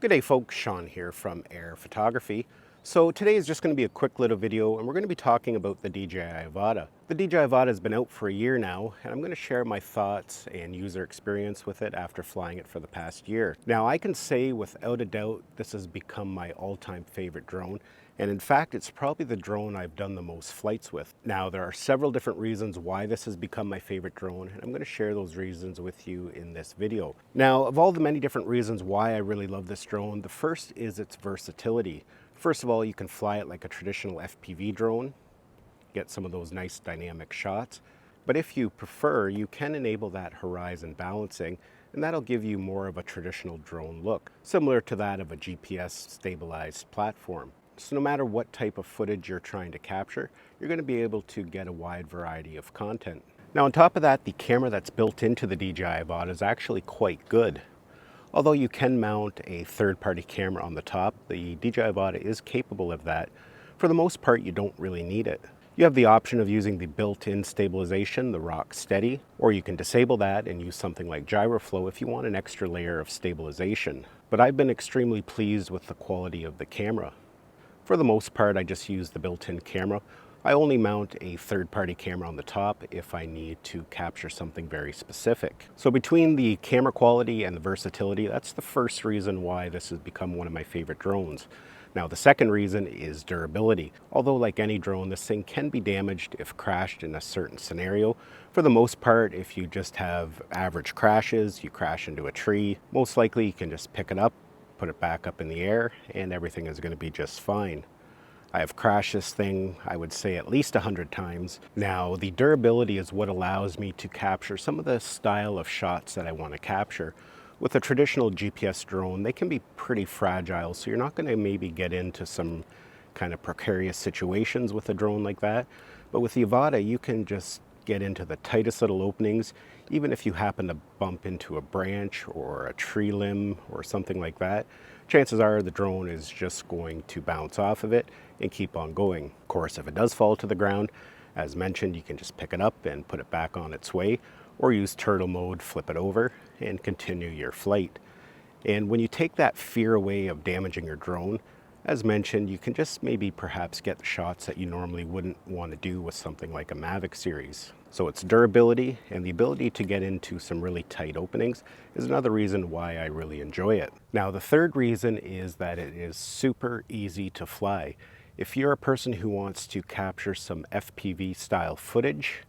Good day folks, Sean here from Air Photography. So today is just going to be a quick little video and we're going to be talking about the DJI Avata. The DJI Avata has been out for a year now and I'm going to share my thoughts and user experience with it after flying it for the past year. Now I can say without a doubt this has become my all-time favorite drone, and in fact it's probably the drone I've done the most flights with. Now there are several different reasons why this has become my favorite drone and I'm going to share those reasons with you in this video. Now of all the many different reasons why I really love this drone, the first is its versatility. First of all, you can fly it like a traditional FPV drone, get some of those nice dynamic shots. But if you prefer, you can enable that horizon balancing, and that'll give you more of a traditional drone look, similar to that of a GPS stabilized platform. So no matter what type of footage you're trying to capture, you're going to be able to get a wide variety of content. Now on top of that, the camera that's built into the DJI Avata is actually quite good. Although you can mount a third-party camera on the top, the DJI Avata is capable of that. For the most part, you don't really need it. You have the option of using the built-in stabilization, the Rock Steady, or you can disable that and use something like GyroFlow if you want an extra layer of stabilization. But I've been extremely pleased with the quality of the camera. For the most part, I just use the built-in camera. I only mount a third-party camera on the top if I need to capture something very specific. So between the camera quality and the versatility, that's the first reason why this has become one of my favorite drones. Now the second reason is durability. Although like any drone, this thing can be damaged if crashed in a certain scenario. For the most part, if you just have average crashes, you crash into a tree, most likely you can just pick it up, put it back up in the air, and everything is going to be just fine. I have crashed this thing, I would say at least 100 times. Now, the durability is what allows me to capture some of the style of shots that I want to capture. With a traditional GPS drone, they can be pretty fragile, so you're not going to maybe get into some kind of precarious situations with a drone like that. But with the Avata, you can just get into the tightest little openings, even if you happen to bump into a branch or a tree limb or something like that. Chances are the drone is just going to bounce off of it and keep on going. Of course, if it does fall to the ground, as mentioned, you can just pick it up and put it back on its way, or use turtle mode, flip it over, and continue your flight. And when you take that fear away of damaging your drone, as mentioned, you can just maybe perhaps get the shots that you normally wouldn't want to do with something like a Mavic series. So its durability and the ability to get into some really tight openings is another reason why I really enjoy it. Now the third reason is that it is super easy to fly. If you're a person who wants to capture some FPV style footage,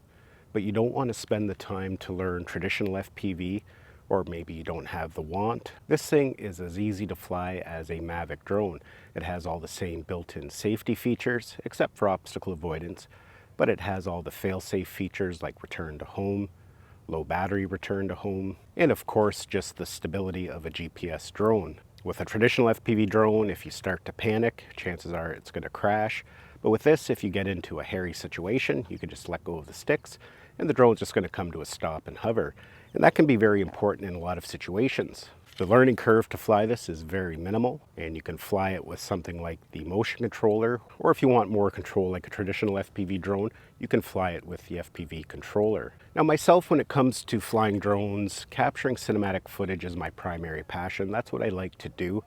but you don't want to spend the time to learn traditional FPV, or maybe you don't have the want, this thing is as easy to fly as a Mavic drone. It has all the same built-in safety features, except for obstacle avoidance, but it has all the fail-safe features like return to home, low battery return to home, and of course just the stability of a GPS drone. With a traditional FPV drone, if you start to panic, chances are it's going to crash. But with this, if you get into a hairy situation, you can just let go of the sticks and the drone's just going to come to a stop and hover. And that can be very important in a lot of situations. The learning curve to fly this is very minimal, and you can fly it with something like the motion controller, or if you want more control like a traditional FPV drone, you can fly it with the FPV controller. Now myself, when it comes to flying drones, capturing cinematic footage is my primary passion. That's what I like to do.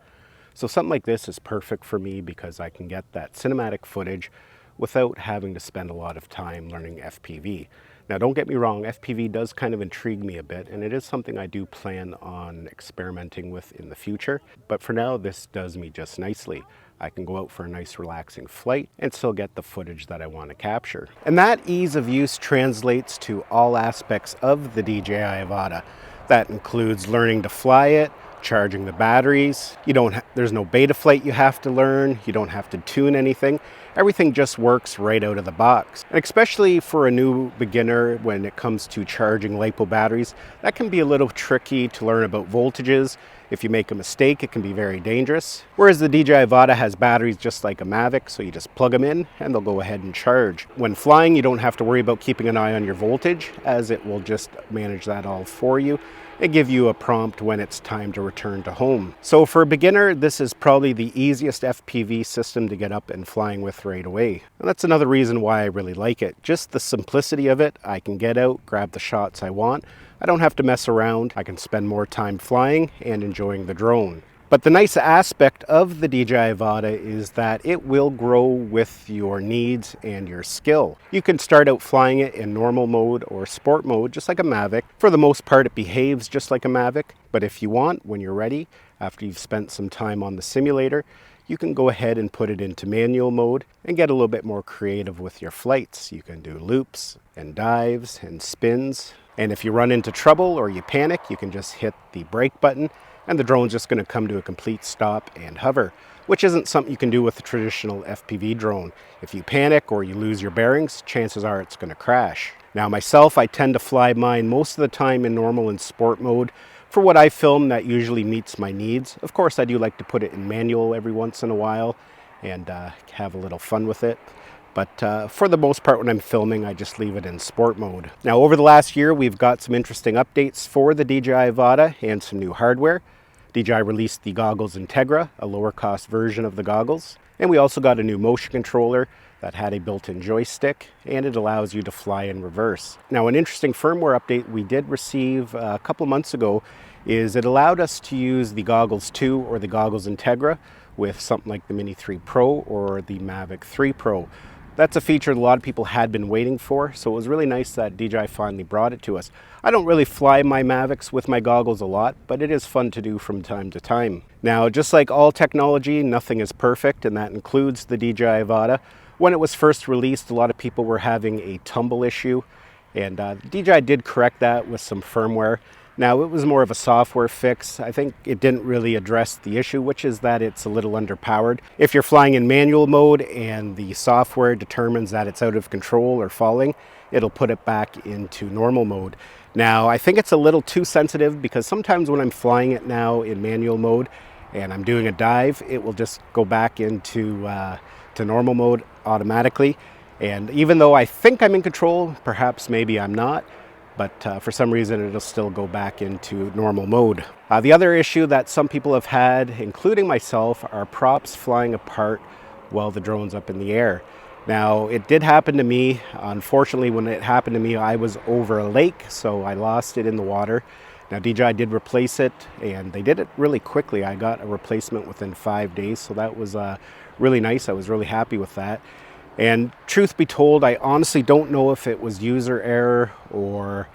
So something like this is perfect for me because I can get that cinematic footage without having to spend a lot of time learning FPV. Now don't get me wrong, FPV does kind of intrigue me a bit, and it is something I do plan on experimenting with in the future, but for now this does me just nicely. I can go out for a nice relaxing flight and still get the footage that I want to capture. And that ease of use translates to all aspects of the DJI Avata. That includes learning to fly it, charging the batteries. There's no beta flight you have to learn. You don't have to tune anything. Everything just works right out of the box. And especially for a new beginner when it comes to charging LiPo batteries, that can be a little tricky to learn about voltages. If you make a mistake, it can be very dangerous. Whereas the DJI Avata has batteries just like a Mavic, so you just plug them in and they'll go ahead and charge. When flying, you don't have to worry about keeping an eye on your voltage, as it will just manage that all for you and give you a prompt when it's time to return to home. So for a beginner, this is probably the easiest FPV system to get up and flying with right away. And that's another reason why I really like it. Just the simplicity of it. I can get out, grab the shots I want. I don't have to mess around. I can spend more time flying and enjoying the drone. But the nice aspect of the DJI Avata is that it will grow with your needs and your skill. You can start out flying it in normal mode or sport mode, just like a Mavic. For the most part, it behaves just like a Mavic, but if you want, when you're ready, after you've spent some time on the simulator, you can go ahead and put it into manual mode and get a little bit more creative with your flights. You can do loops and dives and spins. And if you run into trouble or you panic, you can just hit the brake button and the drone's just going to come to a complete stop and hover, which isn't something you can do with a traditional FPV drone. If you panic or you lose your bearings, chances are it's going to crash. Now myself, I tend to fly mine most of the time in normal and sport mode. For what I film, that usually meets my needs. Of course, I do like to put it in manual every once in a while and have a little fun with it. But for the most part, when I'm filming, I just leave it in sport mode. Now, over the last year, we've got some interesting updates for the DJI Avata and some new hardware. DJI released the Goggles Integra, a lower cost version of the goggles. And we also got a new motion controller that had a built-in joystick, and it allows you to fly in reverse. Now, an interesting firmware update we did receive a couple months ago is it allowed us to use the Goggles 2 or the Goggles Integra with something like the Mini 3 Pro or the Mavic 3 Pro. That's a feature a lot of people had been waiting for, so it was really nice that DJI finally brought it to us. I don't really fly my Mavics with my goggles a lot, but it is fun to do from time to time. Now, just like all technology, nothing is perfect, and that includes the DJI Avata. When it was first released, a lot of people were having a tumble issue, and DJI did correct that with some firmware. Now, it was more of a software fix. I think it didn't really address the issue, which is that it's a little underpowered. If you're flying in manual mode and the software determines that it's out of control or falling, it'll put it back into normal mode. Now, I think it's a little too sensitive because sometimes when I'm flying it now in manual mode and I'm doing a dive, it will just go back into to normal mode automatically. And even though I think I'm in control, perhaps maybe I'm not, but for some reason it'll still go back into normal mode. The other issue that some people have had, including myself, are props flying apart while the drone's up in the air. Now, it did happen to me. Unfortunately, when it happened to me, I was over a lake, so I lost it in the water. Now, DJI did replace it, and they did it really quickly. I got a replacement within 5 days, so that was really nice. I was really happy with that. And truth be told, I honestly don't know if it was user error or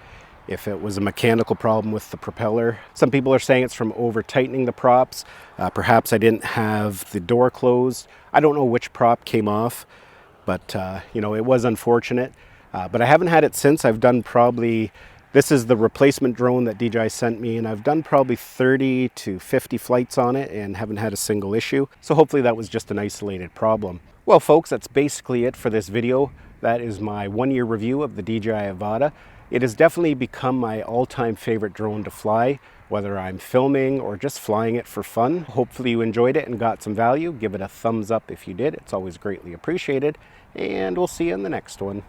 if it was a mechanical problem with the propeller. Some people are saying it's from over tightening the props. Perhaps I didn't have the door closed. I don't know which prop came off, but you know, it was unfortunate. But I haven't had it since. I've done probably, this is the replacement drone that DJI sent me, and I've done probably 30 to 50 flights on it and haven't had a single issue. So hopefully that was just an isolated problem. Well, folks, that's basically it for this video. That is my 1-year review of the DJI Avata. It has definitely become my all-time favorite drone to fly, whether I'm filming or just flying it for fun. Hopefully you enjoyed it and got some value. Give it a thumbs up if you did. It's always greatly appreciated. And we'll see you in the next one.